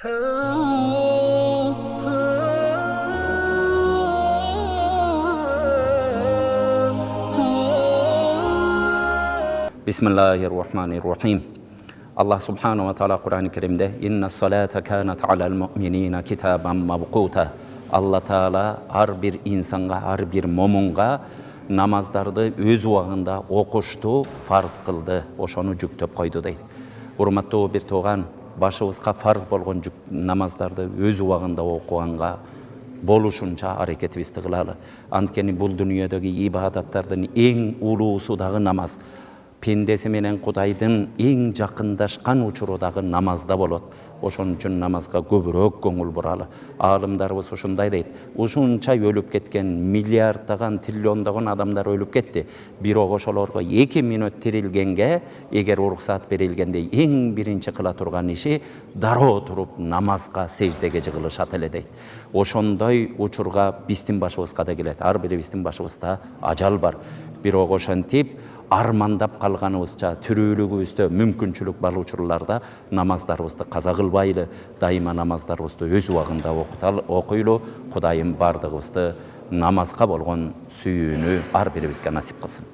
Bismillahirrahmanirrahim. Allah subhanahu wa ta'ala Kur'an-ı Kerim'de inna salate kanat alal mu'minina kitaban mavquta. Allah Teala har bir insanga, har bir momunga namazdardı öz uağında okuştu, farz kıldı. Oşonu жүктөп koydu deydi. Урматтуу bir toğan, başыбызга farz bolgon namazdardı öz uağında okuğanга болушунча аракетибизди кылалы. Анткени бул дүнүйөдөгү ибадаттардын эң улуусу дагы намаз. Пендеси менен Кудайдын эң жакындашкан учуру дагы намазда болот. Ошон үчүн намазга көбүрөөк көңүл буралы. Аалымдарыбыз ушундай дейт. Ушунча өлүп кеткен, миллиарддаган, триллиондогон адамдар өлүп кетти. Бирок ошолорго 2 мүнөт тирилгенге, эгер уруксат берилгенде эң биринчи кыла турган иши дароо туруп намазга, сеждеге жыгылышат эле дейт. Ошондой учурга биздин башыбызга да келет. Ар бирибиздин башыбызда ажал бар. Бирок ошентип армандап калганыбызча тирүүлүгүбүздө мүмкүнчүлүк бар учурларда намаздарыбызды каза кылбайлы, дайыма намаздарыбызды өз убагында окуйлу. Кудайым бардыгыбызды намазга болгон сүйүүнү ар бирибизге насип кылсын.